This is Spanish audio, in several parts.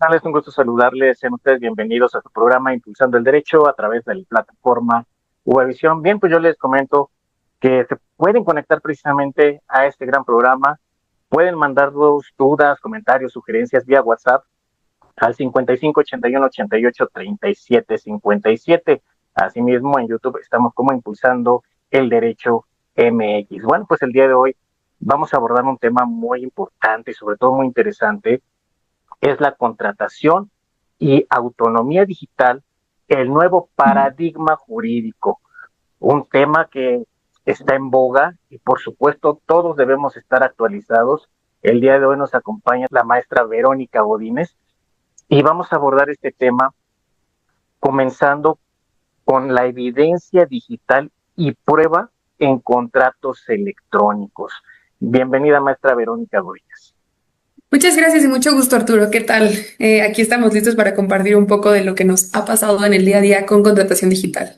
tal? Es un gusto saludarles. Sean ustedes bienvenidos a su programa Impulsando el Derecho a través de la plataforma Uvavisión. Bien, pues yo les comento que se pueden conectar precisamente a este gran programa. Pueden mandarnos dudas, comentarios, sugerencias vía WhatsApp al 55 81 88 37 57. Asimismo, en YouTube estamos como Impulsando el Derecho MX. Bueno, pues el día de hoy vamos a abordar un tema muy importante y sobre todo muy interesante. Es la contratación y autonomía digital, el nuevo paradigma jurídico, un tema que está en boga y por supuesto todos debemos estar actualizados. El día de hoy nos acompaña la maestra Verónica Godínez y vamos a abordar este tema comenzando con la evidencia digital y prueba en contratos electrónicos. Bienvenida, maestra Verónica Godínez. Muchas gracias y mucho gusto, Arturo. ¿Qué tal? Aquí estamos listos para compartir un poco de lo que nos ha pasado en el día a día con contratación digital.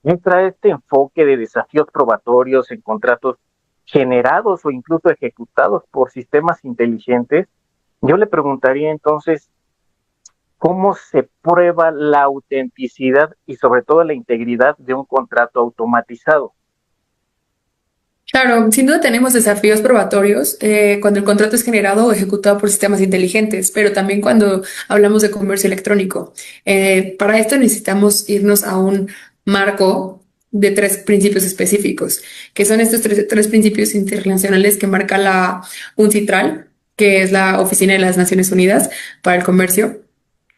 Entra este enfoque de desafíos probatorios en contratos generados o incluso ejecutados por sistemas inteligentes. Yo le preguntaría entonces, ¿cómo se prueba la autenticidad y sobre todo la integridad de un contrato automatizado? Claro, sin duda tenemos desafíos probatorios cuando el contrato es generado o ejecutado por sistemas inteligentes, pero también cuando hablamos de comercio electrónico. Para esto necesitamos irnos a un marco de tres principios específicos, que son estos tres principios internacionales que marca la UNCITRAL, que es la Oficina de las Naciones Unidas para el Comercio.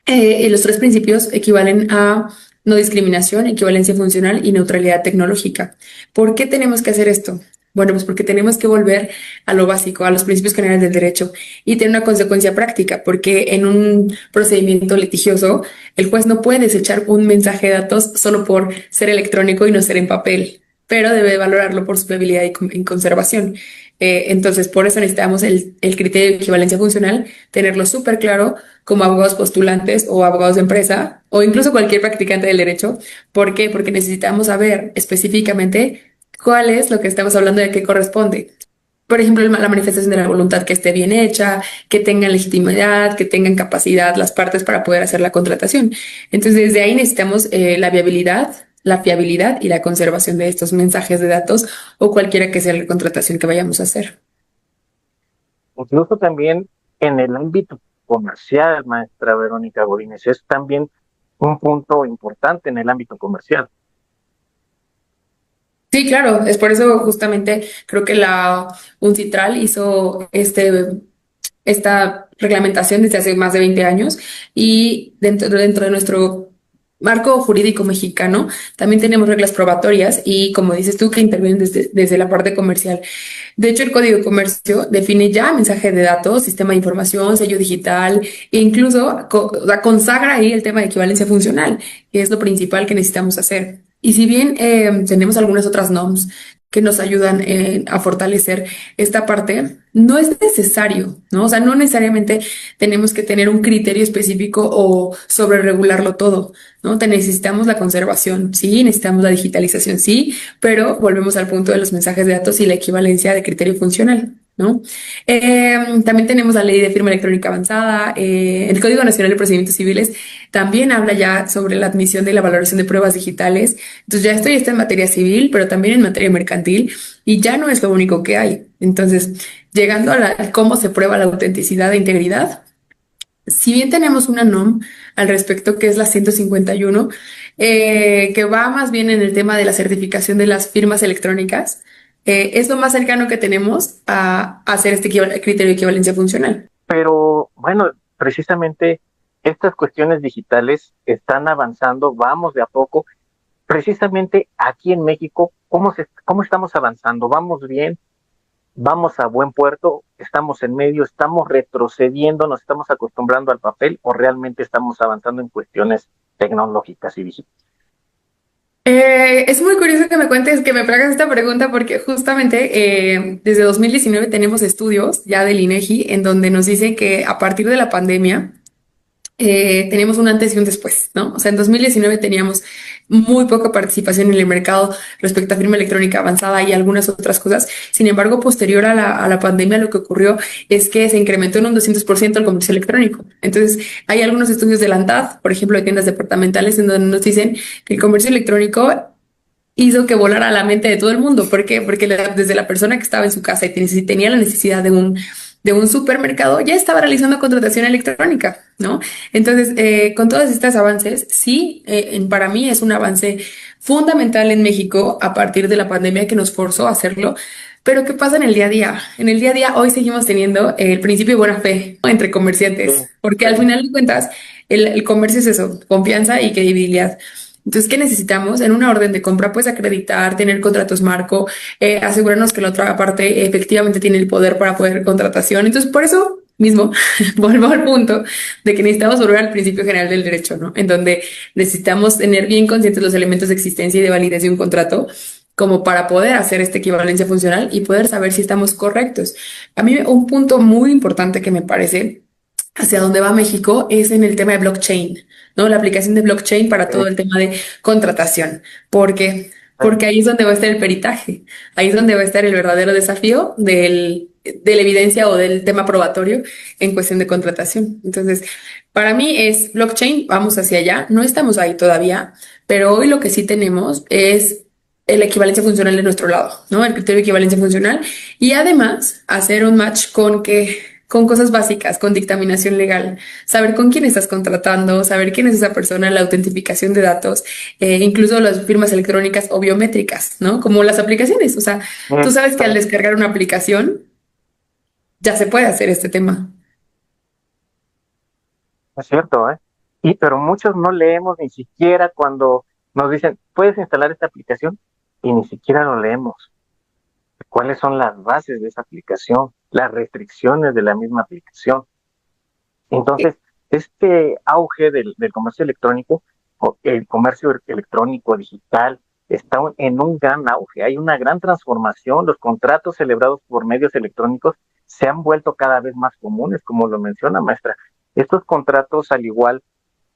Y los tres principios equivalen a no discriminación, equivalencia funcional y neutralidad tecnológica. ¿Por qué tenemos que hacer esto? Bueno, pues porque tenemos que volver a lo básico, a los principios generales del derecho y tener una consecuencia práctica, porque en un procedimiento litigioso el juez no puede desechar un mensaje de datos solo por ser electrónico y no ser en papel, pero debe valorarlo por su fiabilidad y conservación. Entonces, por eso necesitamos el criterio de equivalencia funcional, tenerlo súper claro como abogados postulantes o abogados de empresa o incluso cualquier practicante del derecho. ¿Por qué? Porque necesitamos saber específicamente cuál es lo que estamos hablando de qué corresponde. Por ejemplo, la manifestación de la voluntad que esté bien hecha, que tengan legitimidad, que tengan capacidad las partes para poder hacer la contratación. Entonces, desde ahí necesitamos la viabilidad, la fiabilidad y la conservación de estos mensajes de datos o cualquiera que sea la contratación que vayamos a hacer. Incluso también en el ámbito comercial, maestra Verónica Godínez, es también un punto importante en el ámbito comercial. Sí, claro, es por eso justamente creo que la UNCITRAL hizo esta reglamentación desde hace más de 20 años y dentro de nuestro marco jurídico mexicano también tenemos reglas probatorias y como dices tú que intervienen desde la parte comercial. De hecho, el Código de Comercio define ya mensaje de datos, sistema de información, sello digital e incluso o sea, consagra ahí el tema de equivalencia funcional, que es lo principal que necesitamos hacer. Y si bien tenemos algunas otras normas que nos ayudan a fortalecer esta parte, no es necesario, ¿no? O sea, no necesariamente tenemos que tener un criterio específico o sobre regularlo todo, ¿no? Necesitamos la conservación, sí, necesitamos la digitalización, sí, pero volvemos al punto de los mensajes de datos y la equivalencia de criterio funcional, ¿no? También tenemos la ley de firma electrónica avanzada, el Código Nacional de Procedimientos Civiles también habla ya sobre la admisión de la valoración de pruebas digitales. Entonces ya esto ya está en materia civil, pero también en materia mercantil y ya no es lo único que hay. Entonces, llegando a cómo se prueba la autenticidad e integridad, si bien tenemos una NOM al respecto, que es la 151, que va más bien en el tema de la certificación de las firmas electrónicas, es lo más cercano que tenemos a hacer este criterio de equivalencia funcional. Pero bueno, precisamente estas cuestiones digitales están avanzando, vamos de a poco. Precisamente aquí en México, ¿cómo estamos avanzando? ¿Vamos bien? ¿Vamos a buen puerto? ¿Estamos en medio? ¿Estamos retrocediendo? ¿Nos estamos acostumbrando al papel o realmente estamos avanzando en cuestiones tecnológicas y digitales? Es muy curioso que me cuentes, que me hagas esta pregunta porque justamente desde 2019 tenemos estudios ya del INEGI en donde nos dicen que a partir de la pandemia tenemos un antes y un después, ¿no? O sea, en 2019 teníamos muy poca participación en el mercado respecto a firma electrónica avanzada y algunas otras cosas. Sin embargo, posterior a la pandemia, lo que ocurrió es que se incrementó en un 200% el comercio electrónico. Entonces, hay algunos estudios de la ANTAD, por ejemplo, de tiendas departamentales, en donde nos dicen que el comercio electrónico hizo que volara la mente de todo el mundo. ¿Por qué? Porque desde la persona que estaba en su casa y tenía la necesidad de un supermercado, ya estaba realizando contratación electrónica, ¿no? Entonces, con todos estos avances, sí, para mí es un avance fundamental en México a partir de la pandemia que nos forzó a hacerlo. Pero ¿qué pasa en el día a día? En el día a día hoy seguimos teniendo el principio de buena fe, ¿no?, entre Sí, comerciantes, porque al sí, final de cuentas el comercio es eso, confianza y credibilidad. Entonces, ¿qué necesitamos? En una orden de compra, pues acreditar, tener contratos marco, asegurarnos que la otra parte efectivamente tiene el poder para poder contratación. Entonces, por eso mismo, vuelvo al punto de que necesitamos volver al principio general del derecho, ¿no? En donde necesitamos tener bien conscientes los elementos de existencia y de validez de un contrato como para poder hacer esta equivalencia funcional y poder saber si estamos correctos. A mí un punto muy importante que me parece hacia dónde va México es en el tema de blockchain, ¿no? La aplicación de blockchain para todo sí, el tema de contratación. ¿Por qué? sí. Porque ahí es donde va a estar el peritaje, ahí es donde va a estar el verdadero desafío de la evidencia o del tema probatorio en cuestión de contratación. Entonces, para mí es blockchain, vamos hacia allá, no estamos ahí todavía, pero hoy lo que sí tenemos es la equivalencia funcional de nuestro lado, ¿no? El criterio de equivalencia funcional y además hacer un match con cosas básicas, con dictaminación legal, saber con quién estás contratando, saber quién es esa persona, la autentificación de datos, incluso las firmas electrónicas o biométricas, ¿no? Como las aplicaciones. O sea, tú sabes que al Sí, descargar una aplicación ya se puede hacer este tema. es cierto, ¿eh? Pero muchos no leemos ni siquiera cuando nos dicen, puedes instalar esta aplicación y ni siquiera lo leemos. ¿Cuáles son las bases de esa aplicación? Las restricciones de la misma aplicación. Entonces, este auge del comercio electrónico, o el comercio electrónico digital, está en un gran auge. Hay una gran transformación. Los contratos celebrados por medios electrónicos se han vuelto cada vez más comunes, como lo menciona maestra. Estos contratos, al igual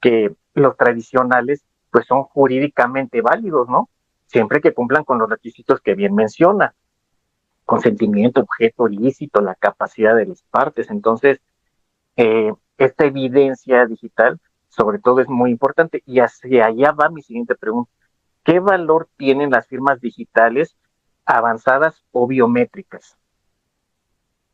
que los tradicionales, pues son jurídicamente válidos, ¿no? Siempre que cumplan con los requisitos que bien menciona: consentimiento, objeto ilícito, la capacidad de las partes. Entonces, esta evidencia digital, sobre todo, es muy importante. Y hacia allá va mi siguiente pregunta: ¿qué valor tienen las firmas digitales avanzadas o biométricas?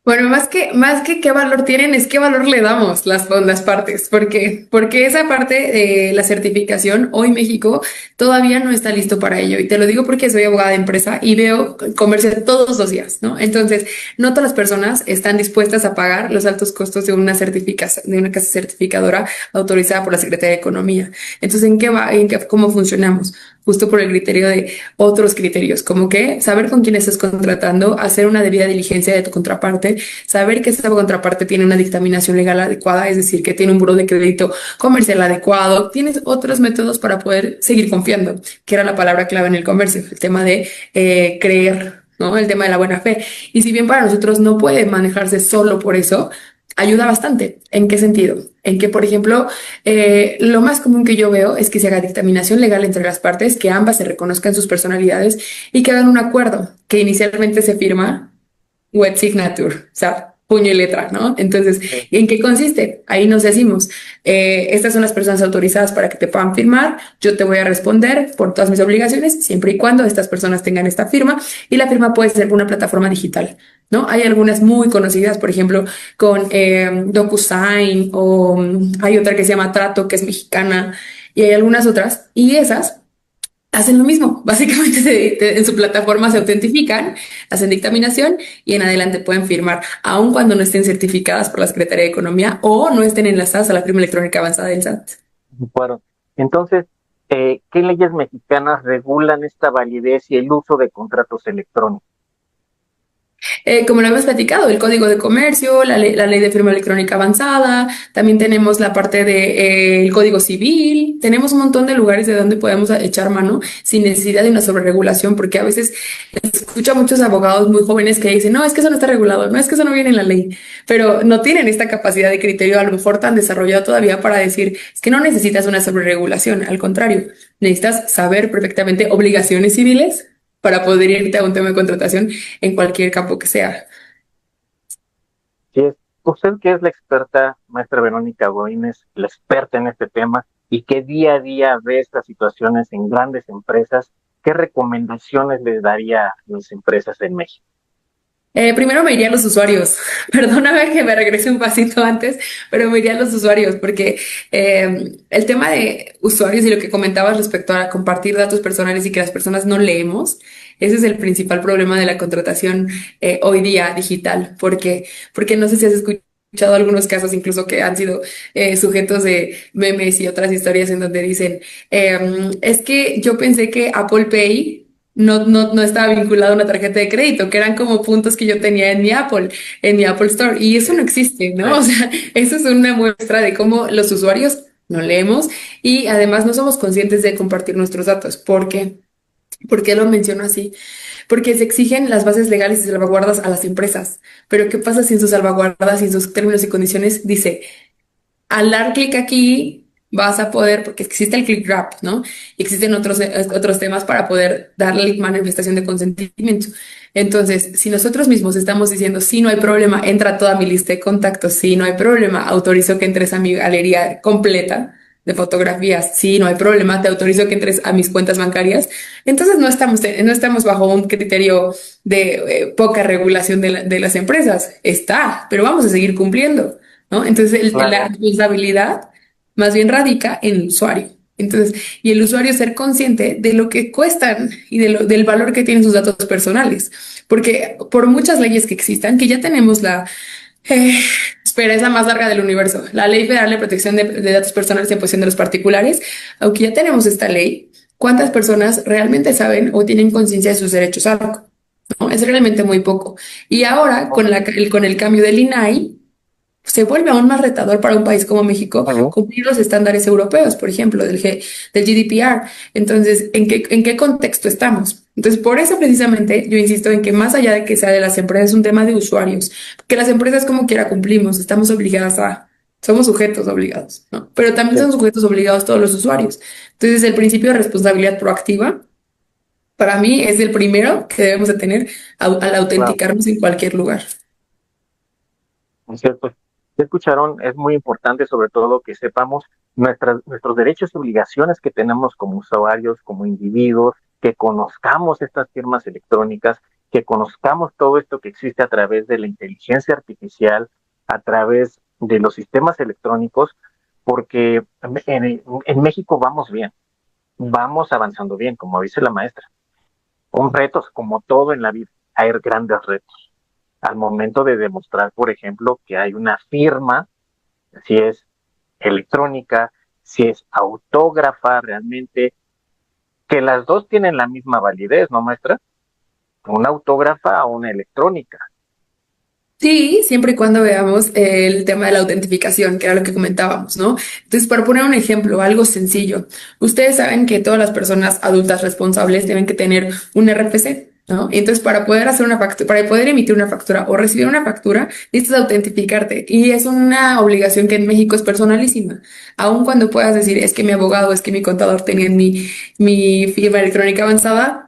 Bueno, más que qué valor tienen, es qué valor le damos las partes. ¿Por qué? Porque esa parte de la certificación, hoy México todavía no está listo para ello. Y te lo digo porque soy abogada de empresa y veo comercio todos los días, ¿no? Entonces, no todas las personas están dispuestas a pagar los altos costos de una certificación, de una casa certificadora autorizada por la Secretaría de Economía. Entonces, ¿en qué va? ¿Cómo funcionamos? Justo por el criterio de otros criterios, como que saber con quién estás contratando, hacer una debida diligencia de tu contraparte, saber que esa contraparte tiene una dictaminación legal adecuada, es decir, que tiene un buro de crédito comercial adecuado, tienes otros métodos para poder seguir confiando, que era la palabra clave en el comercio, el tema de creer, ¿no? El tema de la buena fe. Y si bien para nosotros no puede manejarse solo por eso, ayuda bastante. ¿En qué sentido? En que, por ejemplo, lo más común que yo veo es que se haga dictaminación legal entre las partes, que ambas se reconozcan sus personalidades y que hagan un acuerdo que inicialmente se firma wet signature, o sea, puño y letra, ¿no? Entonces, Sí. ¿en qué consiste? Ahí nos decimos, estas son las personas autorizadas para que te puedan firmar, yo te voy a responder por todas mis obligaciones, siempre y cuando estas personas tengan esta firma, y la firma puede ser una plataforma digital, ¿no? Hay algunas muy conocidas, por ejemplo, con DocuSign, o hay otra que se llama Trato, que es mexicana, y hay algunas otras, y esas hacen lo mismo. Básicamente en su plataforma se autentifican, hacen dictaminación y en adelante pueden firmar, aun cuando no estén certificadas por la Secretaría de Economía o no estén enlazadas a la firma electrónica avanzada del SAT. Bueno, entonces, ¿qué leyes mexicanas regulan esta validez y el uso de contratos electrónicos? Como lo hemos platicado, el Código de Comercio, la ley de firma electrónica avanzada, también tenemos la parte de, el Código Civil, tenemos un montón de lugares de donde podemos echar mano sin necesidad de una sobreregulación, porque a veces escucho a muchos abogados muy jóvenes que dicen, no, es que eso no está regulado, no, es que eso no viene en la ley, pero no tienen esta capacidad de criterio a lo mejor tan desarrollado todavía para decir, es que no necesitas una sobreregulación, al contrario, necesitas saber perfectamente obligaciones civiles para poder irte a un tema de contratación en cualquier campo que sea. Si es, usted que es la experta, maestra Verónica Godínez, la experta en este tema, y que día a día ve estas situaciones en grandes empresas, ¿qué recomendaciones les daría a las empresas en México? Primero me iría a los usuarios. Perdóname que me regrese un pasito antes, pero me iría a los usuarios porque el tema de usuarios y lo que comentabas respecto a compartir datos personales y que las personas no leemos, ese es el principal problema de la contratación hoy día digital. Porque no sé si has escuchado algunos casos incluso que han sido sujetos de memes y otras historias en donde dicen, es que yo pensé que Apple Pay no estaba vinculado a una tarjeta de crédito, que eran como puntos que yo tenía en mi Apple Store, y eso no existe, ¿no? O Sí, sea, eso es una muestra de cómo los usuarios no leemos y además no somos conscientes de compartir nuestros datos. ¿Por qué lo menciono así? Porque se exigen las bases legales y salvaguardas a las empresas, pero ¿qué pasa si en sus salvaguardas y en sus términos y condiciones dice al dar clic aquí vas a poder, porque existe el click wrap, ¿no? Y existen otros temas para poder darle manifestación de consentimiento. Entonces, si nosotros mismos estamos diciendo, sí, no hay problema, entra a toda mi lista de contactos, sí, no hay problema, autorizo que entres a mi galería completa de fotografías, sí, no hay problema, te autorizo que entres a mis cuentas bancarias, entonces no estamos bajo un criterio de poca regulación de las empresas. Está, pero vamos a seguir cumpliendo. ¿No? Entonces, la claro, responsabilidad más bien radica en el usuario. Entonces, y el usuario ser consciente de lo que cuestan y del valor que tienen sus datos personales. Porque por muchas leyes que existan, que ya tenemos eh, espera, es la más larga del universo, la Ley Federal de Protección de Datos Personales en posesión de los particulares, aunque ya tenemos esta ley, ¿cuántas personas realmente saben o tienen conciencia de sus derechos algo? ¿No? Es realmente muy poco. Y ahora, no, con el cambio del INAI, se vuelve aún más retador para un país como México ujú, cumplir los estándares europeos, por ejemplo, del GDPR. Entonces, en qué contexto estamos? Entonces, por eso precisamente yo insisto en que más allá de que sea de las empresas, es un tema de usuarios, que las empresas como quiera cumplimos, estamos obligadas somos sujetos obligados, ¿no? Pero también sí, son sujetos obligados todos los usuarios. Entonces, el principio de responsabilidad proactiva, para mí, es el primero que debemos de tener al claro. autenticarnos en cualquier lugar. Es cierto. Ya escucharon, es muy importante sobre todo que sepamos nuestros derechos y obligaciones que tenemos como usuarios, como individuos, que conozcamos estas firmas electrónicas, que conozcamos todo esto que existe a través de la inteligencia artificial, a través de los sistemas electrónicos, porque en México vamos bien, vamos avanzando bien, como dice la maestra. Un retos, como todo en la vida, hay grandes retos al momento de demostrar, por ejemplo, que hay una firma, si es electrónica, si es autógrafa realmente, que las dos tienen la misma validez, ¿no, maestra? Una autógrafa o una electrónica. Sí, siempre y cuando veamos el tema de la autentificación, que era lo que comentábamos, ¿no? Entonces, para poner un ejemplo, algo sencillo, ustedes saben que todas las personas adultas responsables deben que tener un RFC, ¿no? Entonces, para poder hacer una factura, para poder emitir una factura o recibir una factura, necesitas autentificarte y es una obligación que en México es personalísima. Aun cuando puedas decir, es que mi abogado, es que mi contador tenía mi firma electrónica avanzada,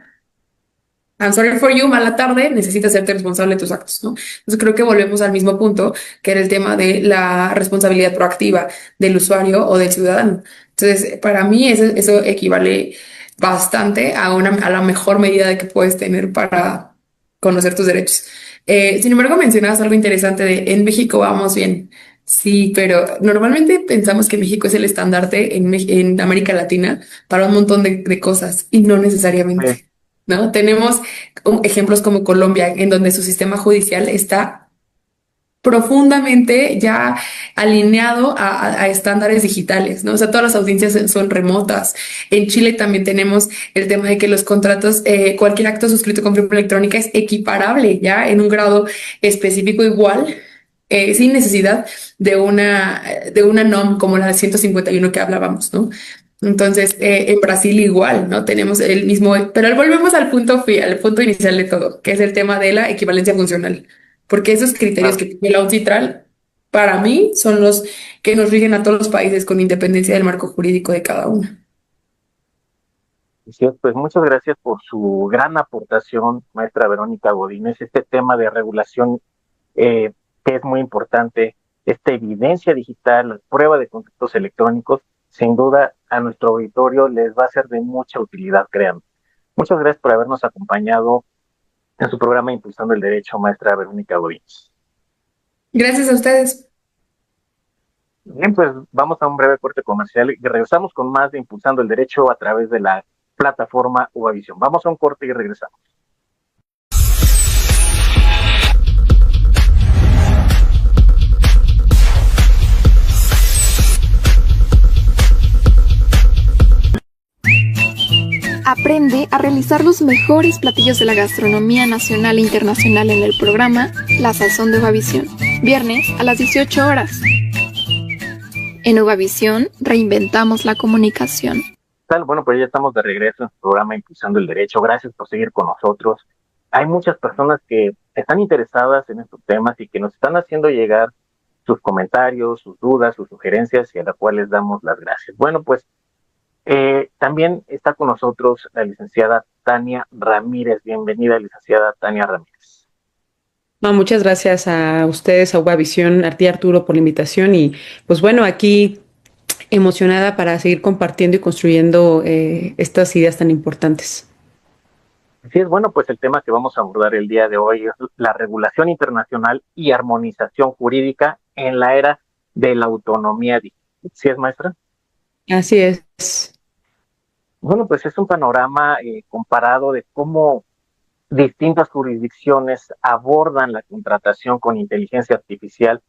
I'm sorry for you, mala tarde, necesitas hacerte responsable de tus actos, ¿no? Entonces creo que volvemos al mismo punto, que era el tema de la responsabilidad proactiva del usuario o del ciudadano. Entonces, para mí eso equivale bastante a la mejor medida de que puedes tener para conocer tus derechos. Sin embargo, mencionabas algo interesante de en México vamos bien. Sí, pero normalmente pensamos que México es el estandarte en América Latina para un montón de cosas y no Sí, necesariamente. ¿No? Tenemos ejemplos como Colombia, en donde su sistema judicial está profundamente ya alineado a estándares digitales, ¿no? O sea, todas las audiencias son remotas. En Chile también tenemos el tema de que los contratos, cualquier acto suscrito con firma electrónica es equiparable ya en un grado específico igual, sin necesidad de una NOM como la de 151 que hablábamos, ¿no? Entonces, en Brasil igual, ¿no? Tenemos el mismo, pero volvemos al punto inicial de todo, que es el tema de la equivalencia funcional, porque esos criterios Claro. que tiene la UNCITRAL, para mí, son los que nos rigen a todos los países con independencia del marco jurídico de cada uno. Así es, pues muchas gracias por su gran aportación, maestra Verónica Godínez. Este tema de regulación eh, que es muy importante, esta evidencia digital, la prueba de contactos electrónicos, sin duda a nuestro auditorio les va a ser de mucha utilidad, créanme. Muchas gracias por habernos acompañado en su programa Impulsando el Derecho, maestra Verónica Godínez. Gracias a ustedes. Bien, pues vamos a un breve corte comercial y regresamos con más de Impulsando el Derecho a través de la plataforma Uvavisión. Vamos a un corte y regresamos. Aprende a realizar los mejores platillos de la gastronomía nacional e internacional en el programa La Sazón de Uvavisión, viernes a las 18 horas. En Uvavisión reinventamos la comunicación. Tal, bueno, pues ya estamos de regreso en su programa Impulsando el Derecho. Gracias por seguir con nosotros. Hay muchas personas que están interesadas en estos temas y que nos están haciendo llegar sus comentarios, sus dudas, sus sugerencias y a las cuales damos las gracias. Bueno, pues también está con nosotros la licenciada Tania Ramírez. Bienvenida, licenciada Tania Ramírez. No, muchas gracias a ustedes, a Uvavisión, a ti, Arturo, por la invitación y pues bueno, aquí emocionada para seguir compartiendo y construyendo estas ideas tan importantes. Así es, bueno, pues el tema que vamos a abordar el día de hoy es la regulación internacional y armonización jurídica en la era de la autonomía digital. ¿Sí es, maestra? Así es. Bueno, pues es un panorama comparado de cómo distintas jurisdicciones abordan la contratación con inteligencia artificial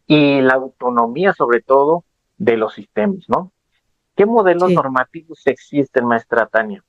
y la autonomía, sobre todo, de los sistemas, ¿no? ¿Qué modelos Sí. normativos existen, maestra Tania?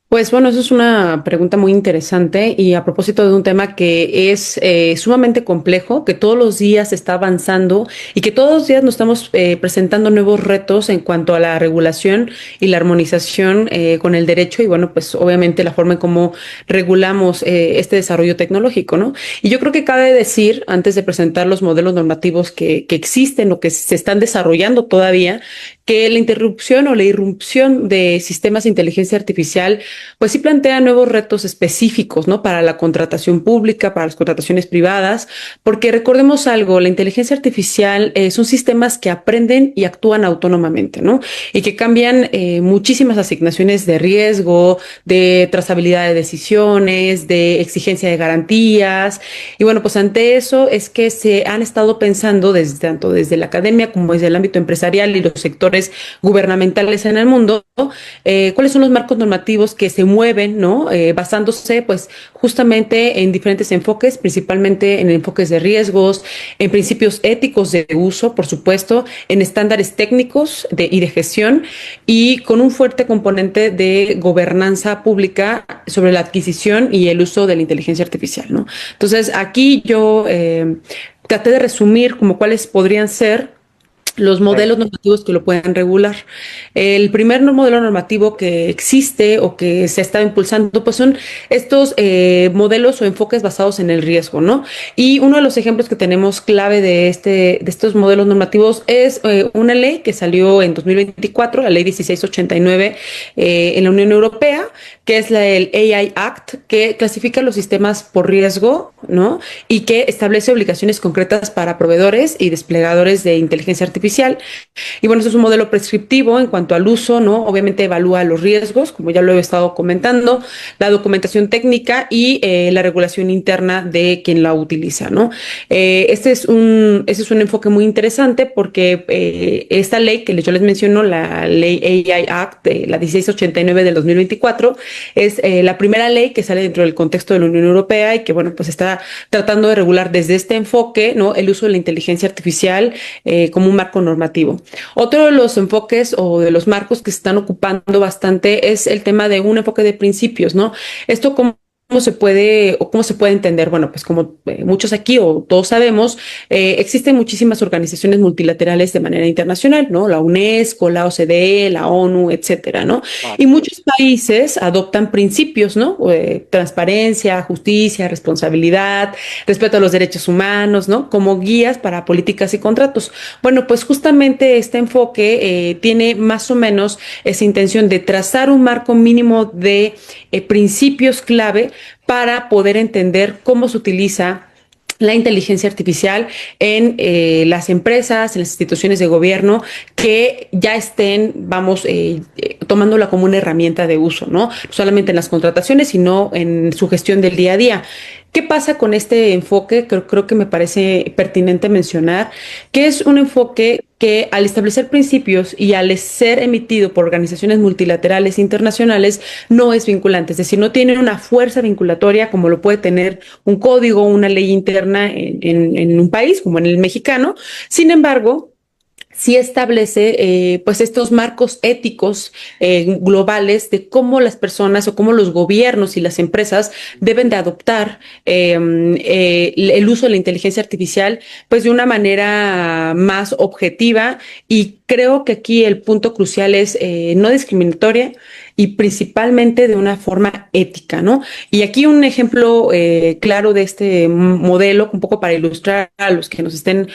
Pues bueno, eso es una pregunta muy interesante y a propósito de un tema que es sumamente complejo, que todos los días está avanzando y que todos los días nos estamos presentando nuevos retos en cuanto a la regulación y la armonización con el derecho y bueno, pues obviamente la forma en cómo regulamos este desarrollo tecnológico, ¿no? Y yo creo que cabe decir, antes de presentar los modelos normativos que existen o que se están desarrollando todavía, que la interrupción o la irrupción de sistemas de inteligencia artificial pues sí plantea nuevos retos específicos, ¿no? Para la contratación pública, para las contrataciones privadas, porque recordemos algo, la inteligencia artificial son sistemas que aprenden y actúan autónomamente, ¿no? Y que cambian muchísimas asignaciones de riesgo, de trazabilidad de decisiones, de exigencia de garantías. Y bueno, pues ante eso es que se han estado pensando tanto desde la academia como desde el ámbito empresarial y los sectores gubernamentales en el mundo, cuáles son los marcos normativos que se mueven, ¿no? Basándose, pues, justamente en diferentes enfoques, principalmente en enfoques de riesgos, en principios éticos de uso, por supuesto, en estándares técnicos y de gestión, y con un fuerte componente de gobernanza pública sobre la adquisición y el uso de la inteligencia artificial, ¿no? Entonces, aquí yo traté de resumir como cuáles podrían ser los modelos normativos que lo pueden regular. El primer modelo normativo que existe o que se está impulsando, pues son estos modelos o enfoques basados en el riesgo, ¿no? Y uno de los ejemplos que tenemos clave de estos modelos normativos es una ley que salió en 2024, la ley 1689 en la Unión Europea, que es el AI Act, que clasifica los sistemas por riesgo, ¿no? Y que establece obligaciones concretas para proveedores y desplegadores de inteligencia artificial. Y bueno, eso es un modelo prescriptivo en cuanto al uso, ¿no? Obviamente evalúa los riesgos, como ya lo he estado comentando, la documentación técnica y la regulación interna de quien la utiliza, ¿no? Ese es un enfoque muy interesante porque esta ley que yo les menciono, la ley AI Act, la 1689 del 2024, Es la primera ley que sale dentro del contexto de la Unión Europea y que, bueno, pues está tratando de regular desde este enfoque, ¿no? El uso de la inteligencia artificial como un marco normativo. Otro de los enfoques o de los marcos que se están ocupando bastante es el tema de un enfoque de principios, ¿no? Esto como ¿cómo se puede o cómo se puede entender? Bueno, pues como muchos aquí o todos sabemos, existen muchísimas organizaciones multilaterales de manera internacional, ¿no? La UNESCO, la OCDE, la ONU, etcétera, ¿no? Y muchos países adoptan principios, ¿no? Transparencia, justicia, responsabilidad, respeto a los derechos humanos, ¿no? Como guías para políticas y contratos. Bueno, pues justamente este enfoque tiene más o menos esa intención de trazar un marco mínimo de principios clave para poder entender cómo se utiliza la inteligencia artificial en las empresas, en las instituciones de gobierno que ya estén, vamos, tomándola como una herramienta de uso, ¿no? No solamente en las contrataciones, sino en su gestión del día a día. ¿Qué pasa con este enfoque? Creo que me parece pertinente mencionar que es un enfoque que al establecer principios y al ser emitido por organizaciones multilaterales internacionales no es vinculante, es decir, no tiene una fuerza vinculatoria como lo puede tener un código o una ley interna en un país como en el mexicano. Sin embargo, sí establece pues estos marcos éticos globales de cómo las personas o cómo los gobiernos y las empresas deben de adoptar el uso de la inteligencia artificial pues de una manera más objetiva, y creo que aquí el punto crucial es no discriminatoria y principalmente de una forma ética, ¿no? Y aquí un ejemplo claro de este modelo, un poco para ilustrar a los que nos estén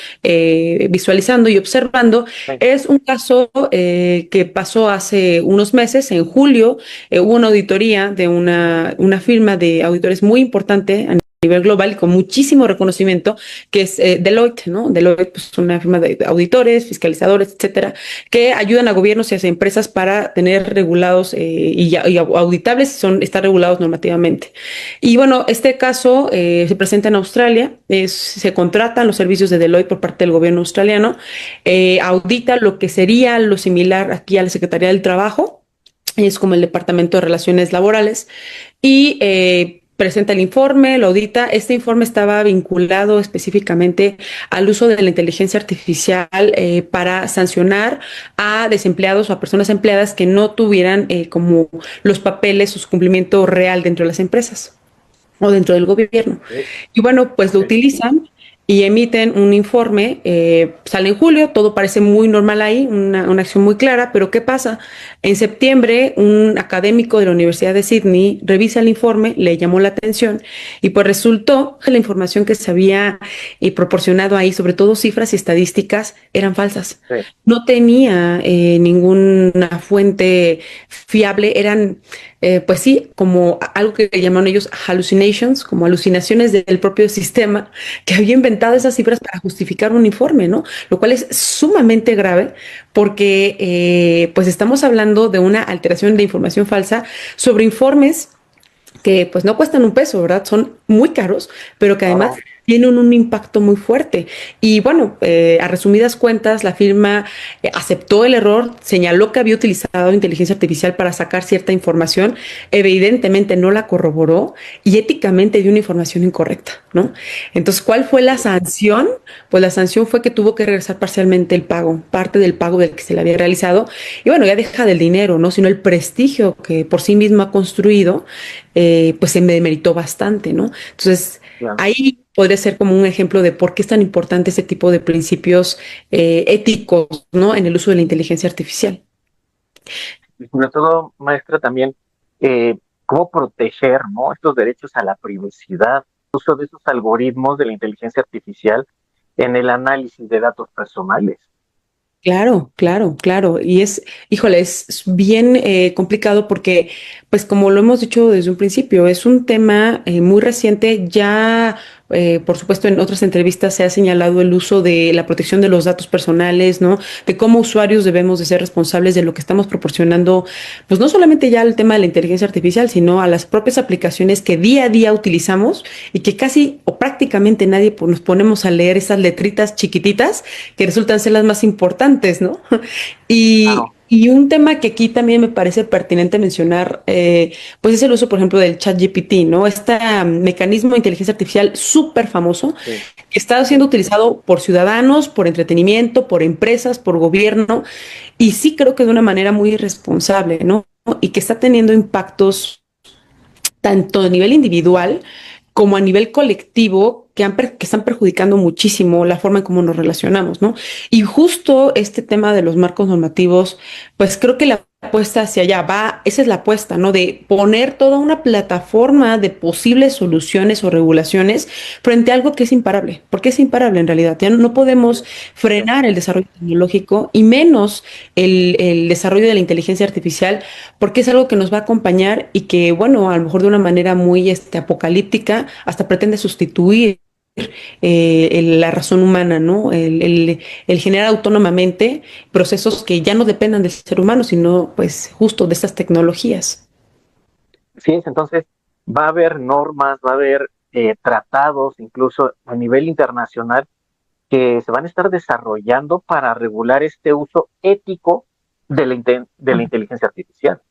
visualizando y observando, es un caso que pasó hace unos meses, en julio, hubo una auditoría de una firma de auditores muy importante a nivel global y con muchísimo reconocimiento, que es Deloitte, ¿no? Deloitte, pues, una firma de auditores, fiscalizadores, etcétera, que ayudan a gobiernos y a empresas para tener regulados y auditables, estar regulados normativamente. Y bueno, este caso se presenta en Australia, se contratan los servicios de Deloitte por parte del gobierno australiano, audita lo que sería lo similar aquí a la Secretaría del Trabajo, es como el Departamento de Relaciones Laborales, y presenta el informe, lo audita. Este informe estaba vinculado específicamente al uso de la inteligencia artificial para sancionar a desempleados o a personas empleadas que no tuvieran como los papeles o su cumplimiento real dentro de las empresas o dentro del gobierno. Y bueno, pues lo utilizan y emiten un informe, sale en julio, todo parece muy normal ahí, una acción muy clara, pero ¿qué pasa? En septiembre, un académico de la Universidad de Sydney revisa el informe, le llamó la atención y pues resultó que la información que se había proporcionado ahí, sobre todo cifras y estadísticas, eran falsas. Sí. No tenía ninguna fuente fiable, eran pues sí, como algo que llaman ellos hallucinations, como alucinaciones del propio sistema que había inventado esas cifras para justificar un informe, ¿no? Lo cual es sumamente grave porque pues estamos hablando de una alteración de información falsa sobre informes que pues no cuestan un peso, ¿verdad? Son muy caros, pero que además tienen un impacto muy fuerte. Y bueno, a resumidas cuentas, la firma aceptó el error, señaló que había utilizado inteligencia artificial para sacar cierta información, evidentemente no la corroboró y éticamente dio una información incorrecta, ¿no? Entonces, ¿cuál fue la sanción? Pues la sanción fue que tuvo que regresar parcialmente el pago, parte del pago del que se le había realizado. Y bueno, ya deja del dinero, ¿no? Sino el prestigio que por sí mismo ha construido, pues se demeritó bastante, ¿no? Entonces, ahí podría ser como un ejemplo de por qué es tan importante ese tipo de principios éticos, ¿no? En el uso de la inteligencia artificial. Y sobre todo, maestra, también cómo proteger, ¿no?, estos derechos a la privacidad, el uso de esos algoritmos de la inteligencia artificial en el análisis de datos personales. Claro, claro, claro. Y híjole, es bien complicado porque, pues como lo hemos dicho desde un principio, es un tema muy reciente. Ya, por supuesto, en otras entrevistas se ha señalado el uso de la protección de los datos personales, ¿no? De cómo usuarios debemos de ser responsables de lo que estamos proporcionando, pues no solamente ya el tema de la inteligencia artificial, sino a las propias aplicaciones que día a día utilizamos y que casi o prácticamente nadie nos ponemos a leer esas letritas chiquititas que resultan ser las más importantes, ¿no? Y Y un tema que aquí también me parece pertinente mencionar, pues es el uso, por ejemplo, del ChatGPT, ¿no? Este mecanismo de inteligencia artificial súper famoso Sí. que está siendo utilizado por ciudadanos, por entretenimiento, por empresas, por gobierno, y sí creo que de una manera muy irresponsable, ¿no? Y que está teniendo impactos tanto a nivel individual como a nivel colectivo que están perjudicando muchísimo la forma en cómo nos relacionamos, ¿no? Y justo este tema de los marcos normativos, pues creo que la apuesta hacia allá va, esa es la apuesta, ¿no? De poner toda una plataforma de posibles soluciones o regulaciones frente a algo que es imparable, porque es imparable en realidad. Ya no podemos frenar el desarrollo tecnológico y menos el desarrollo de la inteligencia artificial, porque es algo que nos va a acompañar y que, bueno, a lo mejor de una manera muy apocalíptica, hasta pretende sustituir la razón humana, ¿no? El generar autónomamente procesos que ya no dependan del ser humano, sino pues justo de estas tecnologías. Sí, entonces va a haber normas, va a haber tratados, incluso a nivel internacional, que se van a estar desarrollando para regular este uso ético de la inteligencia artificial.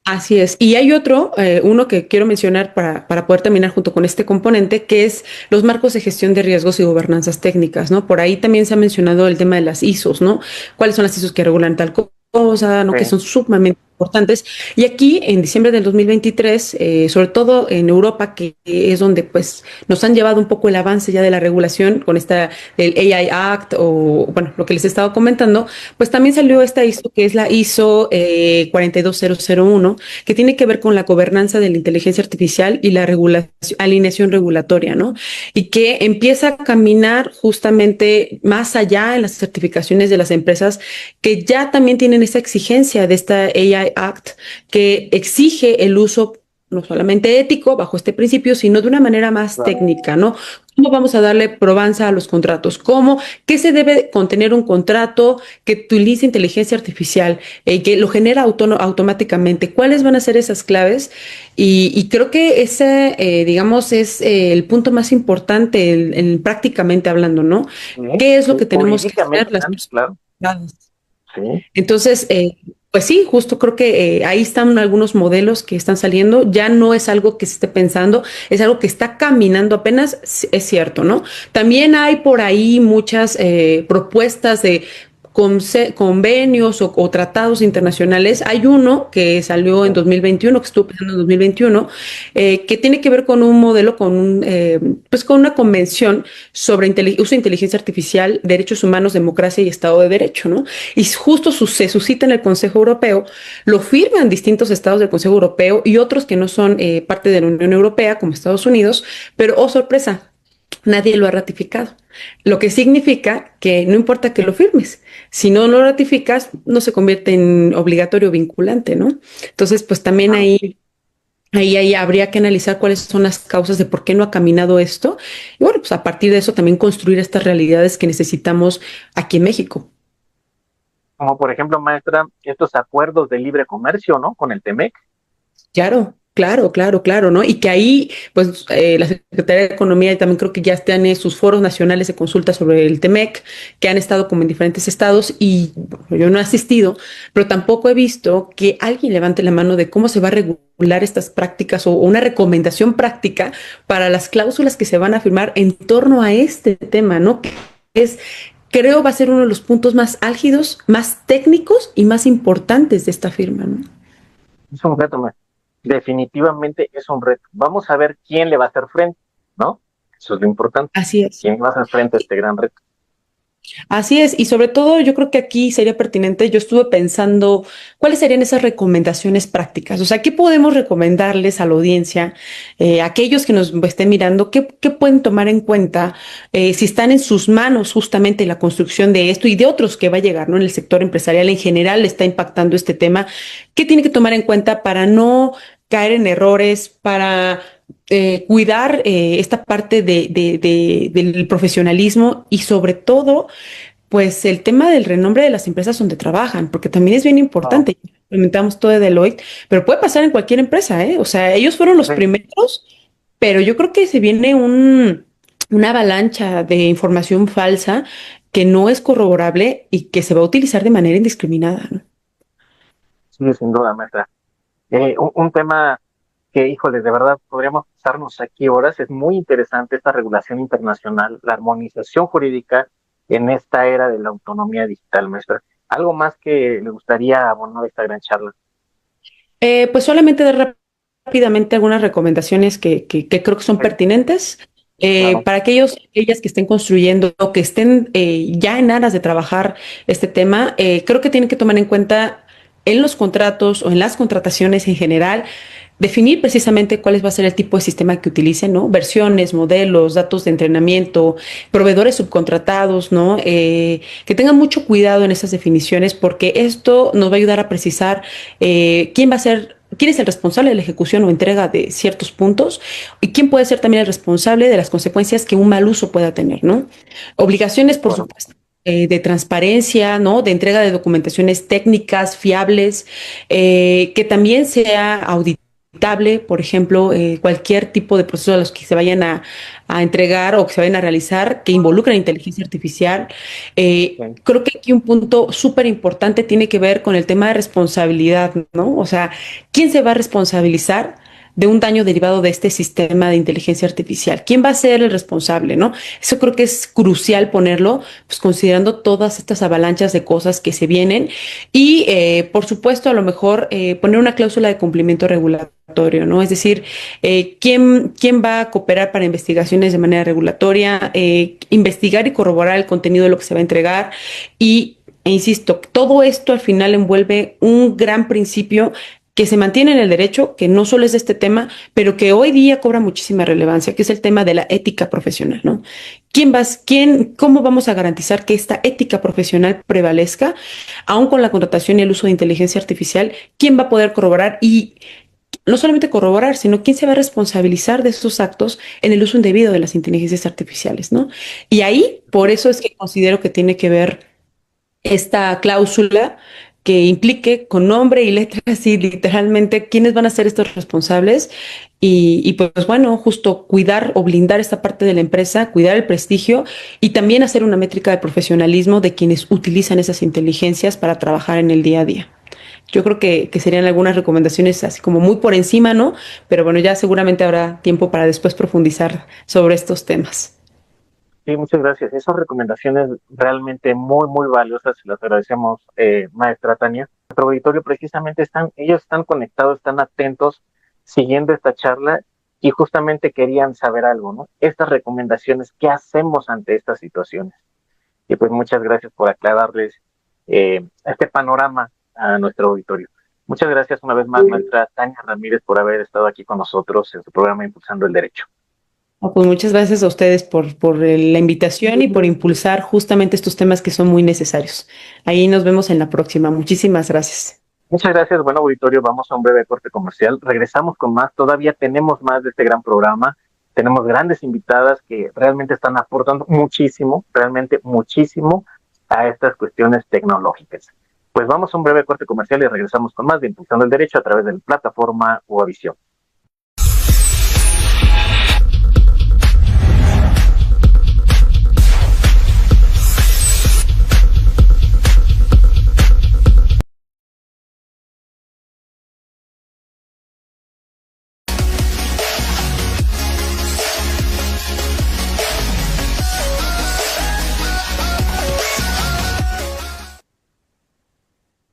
Así es. Y hay otro, uno que quiero mencionar para poder terminar junto con este componente, que es los marcos de gestión de riesgos y gobernanzas técnicas, ¿no? Por ahí también se ha mencionado el tema de las ISOs, ¿no? ¿Cuáles son las ISOs que regulan tal cosa, ¿no? Que Sí. son sumamente importantes. Y aquí, en diciembre del 2023, sobre todo en Europa, que es donde pues nos han llevado un poco el avance ya de la regulación con el AI Act o, bueno, lo que les he estado comentando, pues también salió esta ISO que es la ISO 42001, que tiene que ver con la gobernanza de la inteligencia artificial y la alineación regulatoria, ¿no? Y que empieza a caminar justamente más allá en las certificaciones de las empresas que ya también tienen esa exigencia de esta AI Act que exige el uso no solamente ético bajo este principio, sino de una manera más Claro. técnica, ¿no? ¿Cómo vamos a darle probanza a los contratos? ¿Cómo? ¿Qué se debe contener un contrato que utilice inteligencia artificial, que lo genera automáticamente? ¿Cuáles van a ser esas claves? Y creo que ese, digamos, es el punto más importante prácticamente hablando, ¿no? Sí, ¿Qué es lo sí, que tenemos que hacer jurídicamente las hablando, claro. personas? Sí. Entonces, pues sí, justo creo que ahí están algunos modelos que están saliendo. Ya no es algo que se esté pensando, es algo que está caminando apenas, es cierto, ¿no? También hay por ahí muchas propuestas de convenios o tratados internacionales. Hay uno que salió en 2021, que estuvo pasando en 2021, que tiene que ver con un modelo, pues con una convención sobre uso de inteligencia artificial, derechos humanos, democracia y Estado de Derecho, ¿no? Y justo se suscita en el Consejo Europeo, lo firman distintos estados del Consejo Europeo y otros que no son parte de la Unión Europea, como Estados Unidos, pero, oh sorpresa, nadie lo ha ratificado. Lo que significa que no importa que lo firmes, si no lo ratificas, no se convierte en obligatorio o vinculante, ¿no? Entonces, pues también Ah, ahí habría que analizar cuáles son las causas de por qué no ha caminado esto. Y bueno, pues a partir de eso también construir estas realidades que necesitamos aquí en México. como por ejemplo, maestra, estos acuerdos de libre comercio, ¿no? Con el TEMEC. Claro, claro, claro, claro, ¿no? Y que ahí, pues, la Secretaría de Economía también creo que ya tiene sus foros nacionales de consulta sobre el TEMEC, que han estado como en diferentes estados y bueno, yo no he asistido, pero tampoco he visto que alguien levante la mano de cómo se va a regular estas prácticas o una recomendación práctica para las cláusulas que se van a firmar en torno a este tema, ¿no? Que es, creo, va a ser uno de los puntos más álgidos, más técnicos y más importantes de esta firma, ¿no? Es un reto, definitivamente es un reto. Vamos a ver quién le va a hacer frente, ¿no? Eso es lo importante. Así es. ¿Quién va a hacer frente a este gran reto? Así es, y sobre todo yo creo que aquí sería pertinente, yo estuve pensando cuáles serían esas recomendaciones prácticas, o sea, ¿qué podemos recomendarles a la audiencia, a aquellos que nos estén mirando, qué pueden tomar en cuenta si están en sus manos justamente la construcción de esto y de otros que va a llegar, ¿no? En el sector empresarial en general le está impactando este tema, ¿qué tiene que tomar en cuenta para no caer en errores, para cuidar esta parte del profesionalismo y sobre todo, pues el tema del renombre de las empresas donde trabajan, porque también es bien No, importante. Implementamos todo de Deloitte, pero puede pasar en cualquier empresa, ¿eh? O sea, ellos fueron los sí, primeros, pero yo creo que se viene una avalancha de información falsa que no es corroborable y que se va a utilizar de manera indiscriminada, ¿no? Sí, sin duda, maestra. Un tema que, híjole, de verdad podríamos pasarnos aquí horas. Es muy interesante esta regulación internacional, la armonización jurídica en esta era de la autonomía digital, maestra. ¿Algo más que le gustaría abonar a esta gran charla? Pues solamente dar rápidamente algunas recomendaciones que creo que son Sí, pertinentes. claro. Para aquellas que estén construyendo o que estén ya en aras de trabajar este tema, creo que tienen que tomar en cuenta en los contratos o en las contrataciones en general, definir precisamente cuál va a ser el tipo de sistema que utilicen, ¿no? Versiones, modelos, datos de entrenamiento, proveedores subcontratados, ¿no? Que tengan mucho cuidado en esas definiciones porque esto nos va a ayudar a precisar quién va a ser, quién es el responsable de la ejecución o entrega de ciertos puntos y quién puede ser también el responsable de las consecuencias que un mal uso pueda tener, ¿no? Obligaciones, por Claro. supuesto. De transparencia, ¿no? De entrega de documentaciones técnicas, fiables, que también sea auditable, por ejemplo, cualquier tipo de proceso a los que se vayan a entregar o que se vayan a realizar que involucren inteligencia artificial. Sí. Creo que aquí un punto súper importante tiene que ver con el tema de responsabilidad, ¿no? O sea, ¿quién se va a responsabilizar de un daño derivado de este sistema de inteligencia artificial? ¿Quién va a ser el responsable, no? Eso creo que es crucial ponerlo, pues considerando todas estas avalanchas de cosas que se vienen y, por supuesto, a lo mejor poner una cláusula de cumplimiento regulatorio, ¿no? Es decir, ¿quién va a cooperar para investigaciones de manera regulatoria? Investigar y corroborar el contenido de lo que se va a entregar e insisto, todo esto al final envuelve un gran principio que se mantiene en el derecho, que no solo es de este tema, pero que hoy día cobra muchísima relevancia, que es el tema de la ética profesional, ¿no? ¿Cómo vamos a garantizar que esta ética profesional prevalezca, aún con la contratación y el uso de inteligencia artificial? ¿Quién va a poder corroborar y no solamente corroborar, sino quién se va a responsabilizar de esos actos en el uso indebido de las inteligencias artificiales, ¿no? Y ahí, por eso es que considero que tiene que ver esta cláusula que implique con nombre y letra así literalmente quiénes van a ser estos responsables y pues bueno, justo cuidar o blindar esta parte de la empresa, cuidar el prestigio y también hacer una métrica de profesionalismo de quienes utilizan esas inteligencias para trabajar en el día a día. Yo creo que serían algunas recomendaciones así como muy por encima, ¿no? Pero bueno, ya seguramente habrá tiempo para después profundizar sobre estos temas. Sí, muchas gracias. Esas recomendaciones realmente muy, muy valiosas, y las agradecemos, maestra Tania. Nuestro auditorio precisamente ellos están conectados, están atentos, siguiendo esta charla y justamente querían saber algo, ¿no? Estas recomendaciones, ¿qué hacemos ante estas situaciones? Y pues muchas gracias por aclararles este panorama a nuestro auditorio. Muchas gracias una vez más, maestra Tania Ramírez, por haber estado aquí con nosotros en su programa Impulsando el Derecho. Pues muchas gracias a ustedes por la invitación y por impulsar justamente estos temas que son muy necesarios. Ahí nos vemos en la próxima. Muchísimas gracias. Muchas gracias, buen auditorio. Vamos a un breve corte comercial. Regresamos con más. Todavía tenemos más de este gran programa. Tenemos grandes invitadas que realmente están aportando muchísimo, realmente muchísimo a estas cuestiones tecnológicas. Pues vamos a un breve corte comercial y regresamos con más de Impulsando el Derecho a través de la plataforma UAVisión.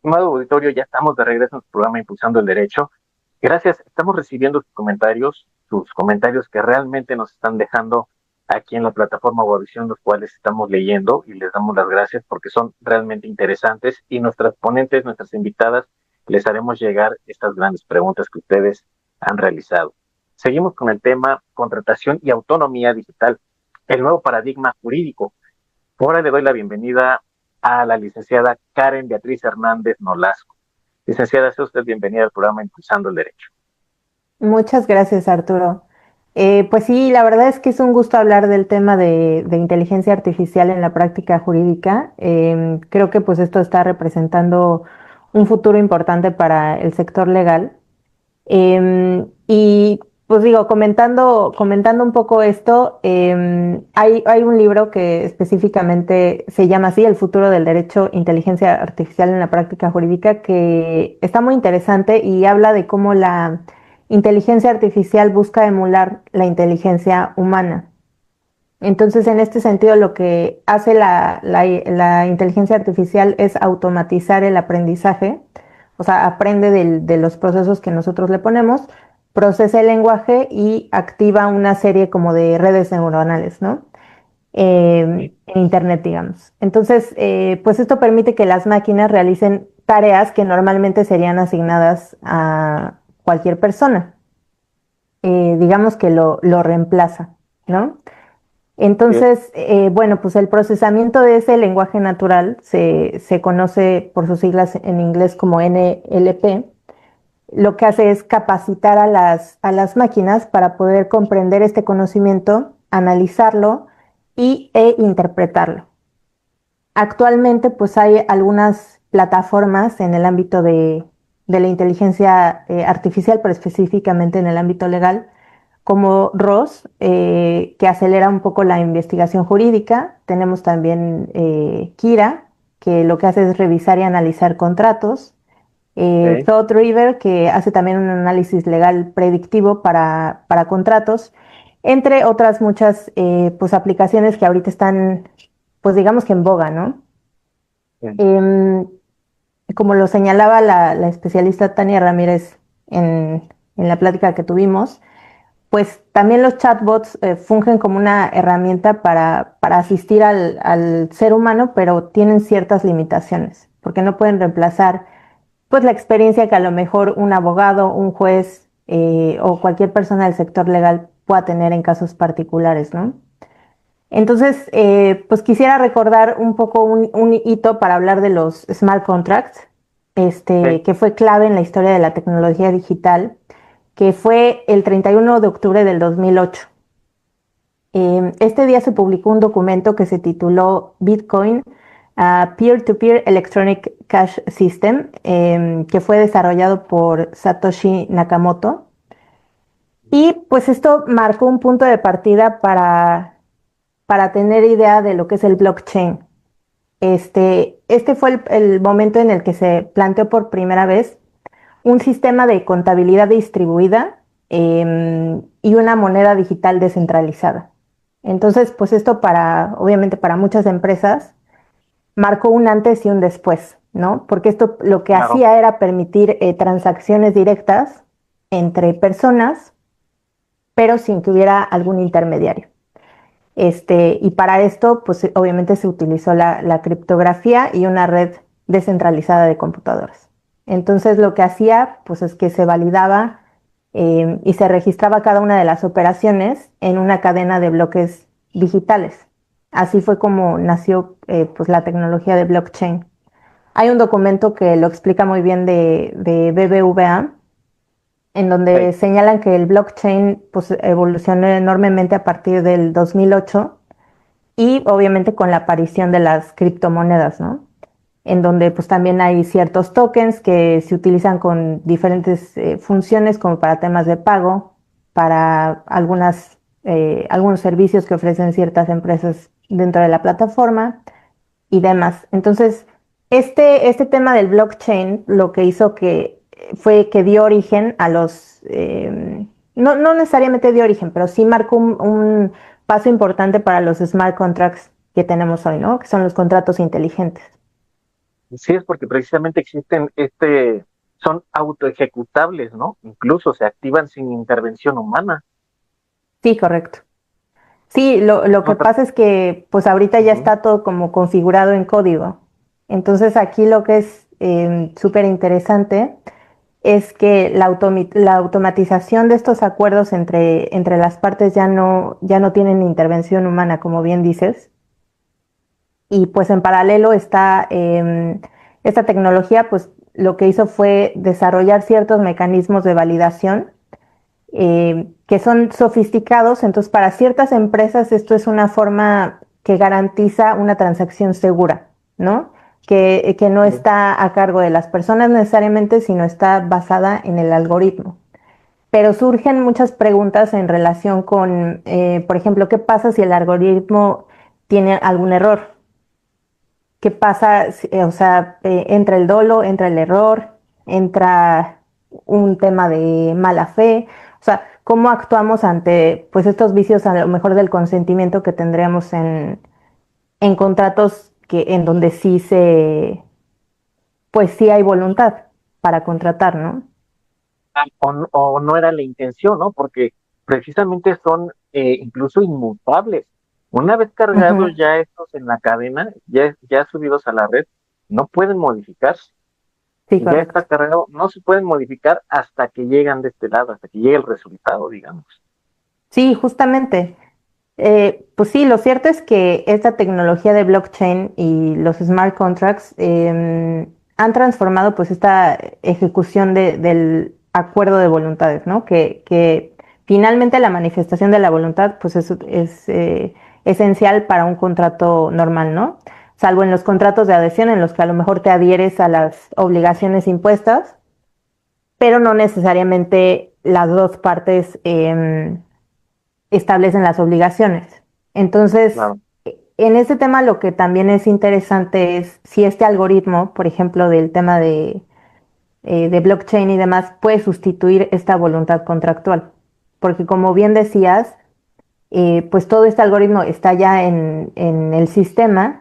Estimado auditorio, ya estamos de regreso en su programa Impulsando el Derecho. Gracias, estamos recibiendo sus comentarios que realmente nos están dejando aquí en la plataforma Guavisión, los cuales estamos leyendo y les damos las gracias porque son realmente interesantes y nuestras ponentes, nuestras invitadas, les haremos llegar estas grandes preguntas que ustedes han realizado. Seguimos con el tema contratación y autonomía digital, el nuevo paradigma jurídico. Ahora le doy la bienvenida a la licenciada Karen Beatriz Hernández Nolasco. Licenciada, sea usted bienvenida al programa Impulsando el Derecho. Muchas gracias, Arturo. Pues sí, la verdad es que es un gusto hablar del tema de inteligencia artificial en la práctica jurídica. Creo que pues esto está representando un futuro importante para el sector legal. Y pues digo, comentando un poco esto, hay un libro que específicamente se llama así, El futuro del derecho, inteligencia artificial en la práctica jurídica, que está muy interesante y habla de cómo la inteligencia artificial busca emular la inteligencia humana. Entonces, en este sentido, lo que hace la inteligencia artificial es automatizar el aprendizaje, o sea, aprende de los procesos que nosotros le ponemos, procesa el lenguaje y activa una serie como de redes neuronales, ¿no? En Internet, digamos. Entonces, pues esto permite que las máquinas realicen tareas que normalmente serían asignadas a cualquier persona. Digamos que lo reemplaza, ¿no? Entonces, bueno, pues el procesamiento de ese lenguaje natural se conoce por sus siglas en inglés como NLP. Lo que hace es capacitar a las máquinas para poder comprender este conocimiento, analizarlo e interpretarlo. Actualmente, pues hay algunas plataformas en el ámbito de la inteligencia artificial, pero específicamente en el ámbito legal, como ROS, que acelera un poco la investigación jurídica. Tenemos también Kira, que lo que hace es revisar y analizar contratos. ThoughtRiver, que hace también un análisis legal predictivo para contratos, entre otras muchas pues aplicaciones que ahorita están, pues digamos que en boga, ¿no? Em, Como lo señalaba la especialista Tania Ramírez en la plática que tuvimos, pues también los chatbots fungen como una herramienta para asistir al ser humano, pero tienen ciertas limitaciones, porque no pueden reemplazar pues la experiencia que a lo mejor un abogado, un juez o cualquier persona del sector legal pueda tener en casos particulares, ¿no? Entonces, pues quisiera recordar un poco un hito para hablar de los smart contracts, que fue clave en la historia de la tecnología digital, que fue el 31 de octubre del 2008. Este día se publicó un documento que se tituló Bitcoin, Peer-to-Peer Electronic Cash System, que fue desarrollado por Satoshi Nakamoto. Y pues esto marcó un punto de partida para tener idea de lo que es el blockchain. Este fue el momento en el que se planteó por primera vez un sistema de contabilidad distribuida y una moneda digital descentralizada. Entonces, pues esto obviamente para muchas empresas, marcó un antes y un después, ¿no? Porque esto lo que hacía era permitir transacciones directas entre personas, pero sin que hubiera algún intermediario. Y para esto, pues obviamente se utilizó la criptografía y una red descentralizada de computadoras. Entonces lo que hacía, pues es que se validaba y se registraba cada una de las operaciones en una cadena de bloques digitales. Así fue como nació pues la tecnología de blockchain. Hay un documento que lo explica muy bien de BBVA, en donde señalan que el blockchain pues, evolucionó enormemente a partir del 2008 y obviamente con la aparición de las criptomonedas, ¿no? En donde pues también hay ciertos tokens que se utilizan con diferentes funciones como para temas de pago, para algunos servicios que ofrecen ciertas empresas dentro de la plataforma y demás. Entonces, este tema del blockchain lo que hizo fue que dio origen a no necesariamente dio origen, pero sí marcó un paso importante para los smart contracts que tenemos hoy, ¿no? Que son los contratos inteligentes. Sí, es porque precisamente existen son autoejecutables, ¿no? Incluso se activan sin intervención humana. Sí, correcto. Sí, lo que pasa es que pues ahorita ya está todo como configurado en código. Entonces aquí lo que es súper interesante es que la automatización de estos acuerdos entre las partes ya no tienen intervención humana, como bien dices. Y pues en paralelo está esta tecnología, pues lo que hizo fue desarrollar ciertos mecanismos de validación que son sofisticados. Entonces, para ciertas empresas esto es una forma que garantiza una transacción segura, ¿no? Que no está a cargo de las personas necesariamente, sino está basada en el algoritmo. pero surgen muchas preguntas en relación con, por ejemplo, ¿qué pasa si el algoritmo tiene algún error? ¿Qué pasa? O sea, entra el dolo, entra el error, entra un tema de mala fe. O sea, ¿cómo actuamos ante pues estos vicios a lo mejor del consentimiento que tendríamos en contratos que en donde pues sí hay voluntad para contratar, ¿no? O no era la intención, ¿no? Porque precisamente son incluso inmutables. Una vez Ujú. cargados ya estos en la cadena, ya subidos a la red, no pueden modificarse. Sí, Ya está correcto. cargado, no se pueden modificar hasta que llegan de este lado, hasta que llegue el resultado, digamos. Sí, justamente. Pues sí, lo cierto es que esta tecnología de blockchain y los smart contracts han transformado pues esta ejecución del acuerdo de voluntades, ¿no? Que finalmente la manifestación de la voluntad pues es esencial para un contrato normal, ¿no? Salvo en los contratos de adhesión en los que a lo mejor te adhieres a las obligaciones impuestas, pero no necesariamente las dos partes establecen las obligaciones. Entonces, Claro. en este tema lo que también es interesante es si este algoritmo, por ejemplo, del tema de blockchain y demás, puede sustituir esta voluntad contractual. Porque como bien decías, pues todo este algoritmo está ya en el sistema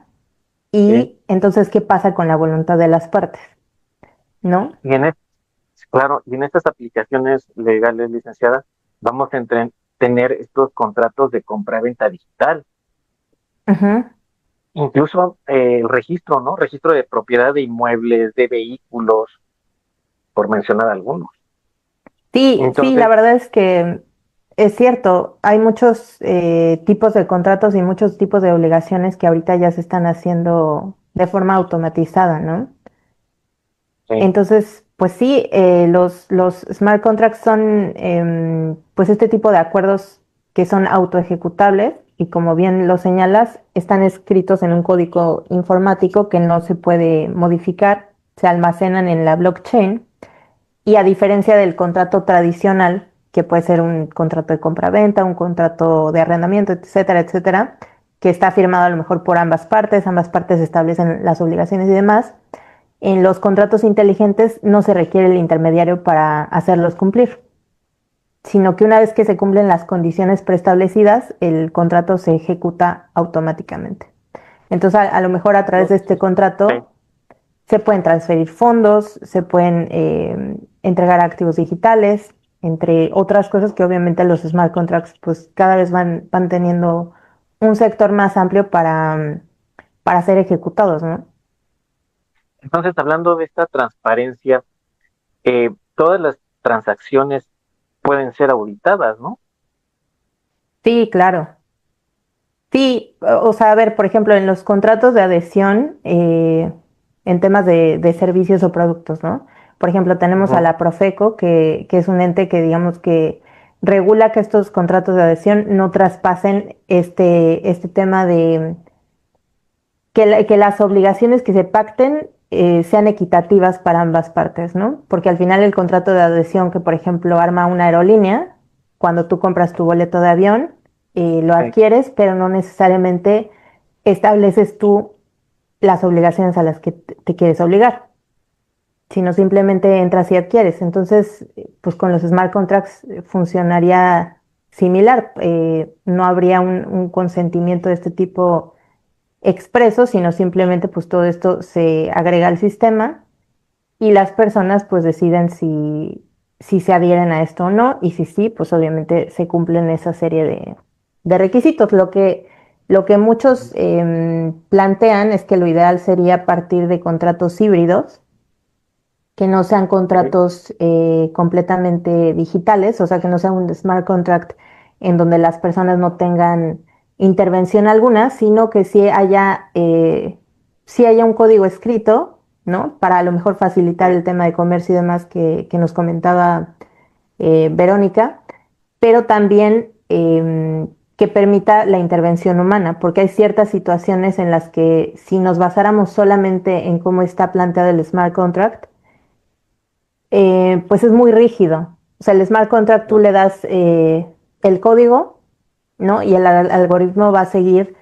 Sí. y entonces, ¿qué pasa con la voluntad de las partes? ¿No? Y claro, y en estas aplicaciones legales, licenciada, vamos a tener estos contratos de compra-venta digital. Ujú. Incluso el registro, ¿no? Registro de propiedad de inmuebles, de vehículos, por mencionar algunos. Sí, sí, la Entonces, verdad es que es cierto, hay muchos tipos de contratos y muchos tipos de obligaciones que ahorita ya se están haciendo de forma automatizada, ¿no? sí, Entonces, pues sí, los smart contracts son pues este tipo de acuerdos que son autoejecutables y como bien lo señalas, están escritos en un código informático que no se puede modificar, se almacenan en la blockchain y a diferencia del contrato tradicional, que puede ser un contrato de compra-venta, un contrato de arrendamiento, etcétera, etcétera, que está firmado a lo mejor por ambas partes establecen las obligaciones y demás, en los contratos inteligentes no se requiere el intermediario para hacerlos cumplir, sino que una vez que se cumplen las condiciones preestablecidas, el contrato se ejecuta automáticamente. Entonces, a lo mejor a través de este sí. contrato se pueden transferir fondos, se pueden entregar activos digitales, entre otras cosas que obviamente los smart contracts pues cada vez van teniendo un sector más amplio para ser ejecutados, ¿no? Entonces, hablando de esta transparencia, todas las transacciones pueden ser auditadas, ¿no? Sí, claro. Sí, o sea, a ver, por ejemplo, en los contratos de adhesión, en temas de servicios o productos, ¿no? Por ejemplo, tenemos a Ujú. la Profeco, que es un ente que digamos que regula que estos contratos de adhesión no traspasen este tema de que las obligaciones que se pacten sean equitativas para ambas partes, ¿no? Porque al final el contrato de adhesión que, por ejemplo, arma una aerolínea, cuando tú compras tu boleto de avión, lo Sí. adquieres, pero no necesariamente estableces tú las obligaciones a las que te quieres obligar, sino simplemente entras y adquieres. Entonces, pues con los smart contracts funcionaría similar. No habría un consentimiento de este tipo expreso, sino simplemente pues todo esto se agrega al sistema y las personas pues deciden si se adhieren a esto o no y si sí, pues obviamente se cumplen esa serie de requisitos. Lo que muchos plantean es que lo ideal sería partir de contratos híbridos, que no sean Ok. contratos completamente digitales, o sea, que no sea un smart contract en donde las personas no tengan intervención alguna, sino que sí haya un código escrito, ¿no? Para a lo mejor facilitar el tema de comercio y demás que nos comentaba Verónica, pero también que permita la intervención humana, porque hay ciertas situaciones en las que si nos basáramos solamente en cómo está planteado el smart contract, pues es muy rígido O sea, el smart contract tú le das el código, ¿no? Y el algoritmo va a seguir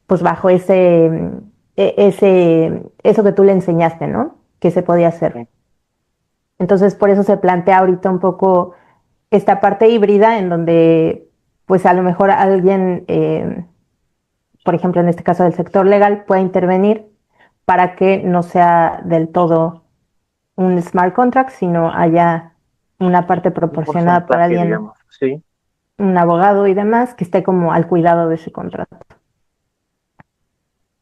pues bajo eso que tú le enseñaste, ¿no? Que se podía hacer. Entonces, por eso se plantea ahorita un poco esta parte híbrida en donde, pues a lo mejor alguien, por ejemplo, en este caso del sector legal, pueda intervenir para que no sea del todo un smart contract, sino haya una parte proporcionada para alguien, digamos, sí. un abogado y demás, que esté como al cuidado de ese contrato.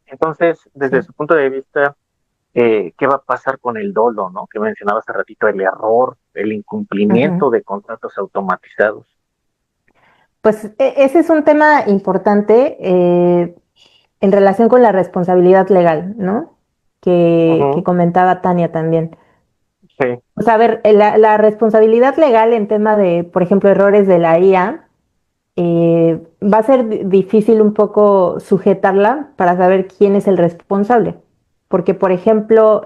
Entonces, desde su punto de vista, ¿qué va a pasar con el dolo, ¿no? Que mencionaba hace ratito, el error, el incumplimiento de contratos automatizados. Pues ese es un tema importante en relación con la responsabilidad legal, ¿no? Que comentaba Tania también. Sí. O sea, a ver, la responsabilidad legal en tema de, por ejemplo, errores de la IA, va a ser difícil un poco sujetarla para saber quién es el responsable. Porque, por ejemplo,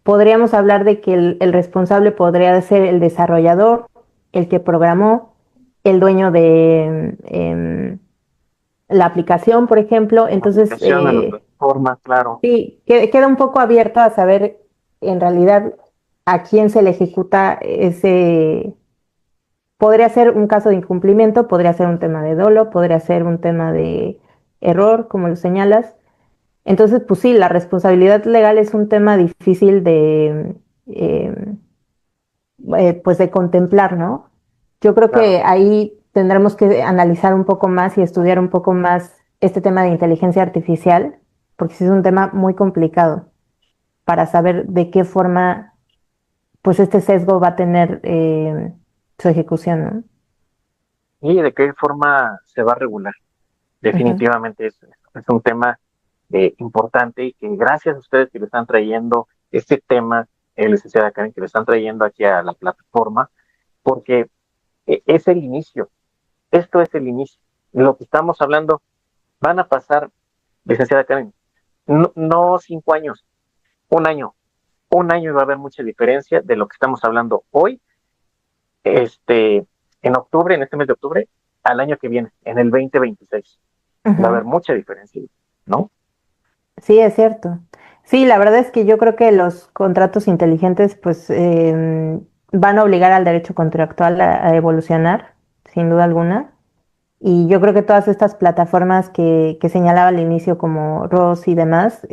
podríamos hablar de que el responsable podría ser el desarrollador, el que programó, el dueño de la aplicación, por ejemplo. Entonces, La plataforma, claro. sí, queda un poco abierto a saber en realidad a quién se le ejecuta ese. Podría ser un caso de incumplimiento, podría ser un tema de dolo, podría ser un tema de error, como lo señalas. Entonces, pues sí, la responsabilidad legal es un tema difícil pues de contemplar, ¿no? Yo creo que ahí tendremos que analizar un poco más y estudiar un poco más este tema de inteligencia artificial, porque sí es un tema muy complicado para saber de qué forma, pues este sesgo va a tener su ejecución, ¿no? ¿Y de qué forma se va a regular? Definitivamente es un tema importante y que gracias a ustedes que le están trayendo este tema, licenciada Karen, que le están trayendo aquí a la plataforma, porque es el inicio. Esto es el inicio. Lo que estamos hablando van a pasar, licenciada Karen, no 5 años, un año. Un año va a haber mucha diferencia de lo que estamos hablando hoy, en octubre, en este mes de octubre, al año que viene, en el 2026. Va a haber mucha diferencia, ¿no? Sí, es cierto. Sí, la verdad es que yo creo que los contratos inteligentes pues van a obligar al derecho contractual a evolucionar, sin duda alguna. Y yo creo que todas estas plataformas que señalaba al inicio como ROS y demás,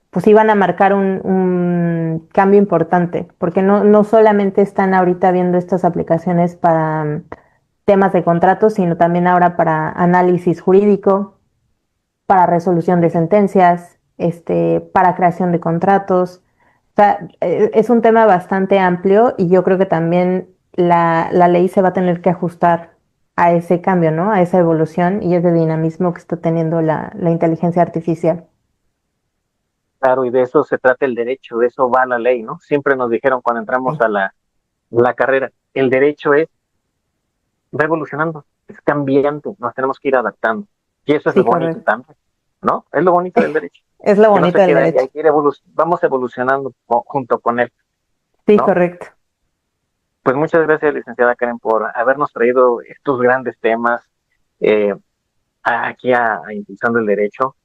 pues iban a marcar un cambio importante, porque no solamente están ahorita viendo estas aplicaciones para temas de contratos, sino también ahora para análisis jurídico, para resolución de sentencias, para creación de contratos. O sea, es un tema bastante amplio y yo creo que también la ley se va a tener que ajustar a ese cambio, ¿no? A esa evolución y ese dinamismo que está teniendo la inteligencia artificial. Claro, y de eso se trata el derecho, de eso va la ley, ¿no? Siempre nos dijeron cuando entramos a la carrera, el derecho va evolucionando, es cambiante, nos tenemos que ir adaptando. Y eso es lo bonito también, ¿no? Es lo bonito del derecho. Es lo bonito del derecho. Hay que ir vamos evolucionando junto con él. Sí, ¿no? correcto. Pues muchas gracias, licenciada Karen, por habernos traído estos grandes temas aquí a Impulsando el Derecho.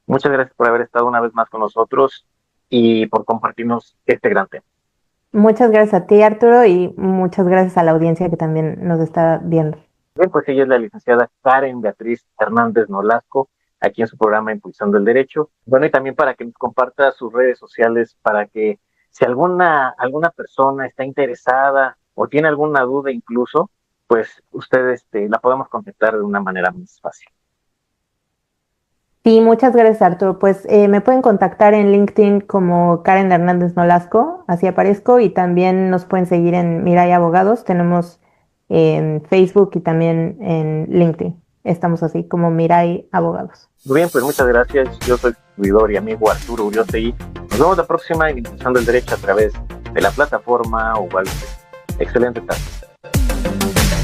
Muchas gracias por haber estado una vez más con nosotros y por compartirnos este gran tema. Muchas gracias a ti, Arturo, y muchas gracias a la audiencia que también nos está viendo. Bien, pues ella es la licenciada Karen Beatriz Hernández Nolasco, aquí en su programa Impulsando el Derecho. Bueno, y también para que nos comparta sus redes sociales, para que si alguna persona está interesada o tiene alguna duda incluso, pues ustedes la podemos contactar de una manera más fácil. Sí, muchas gracias, Arturo. Pues me pueden contactar en LinkedIn como Karen Hernández Nolasco, así aparezco, y también nos pueden seguir en Mirai Abogados. Tenemos en Facebook y también en LinkedIn. Estamos así como Mirai Abogados. Muy bien, pues muchas gracias. Yo soy su servidor y amigo Arturo Uriostegui. Nos vemos la próxima en Impulsando el Derecho a través de la plataforma UVA. Excelente tarde.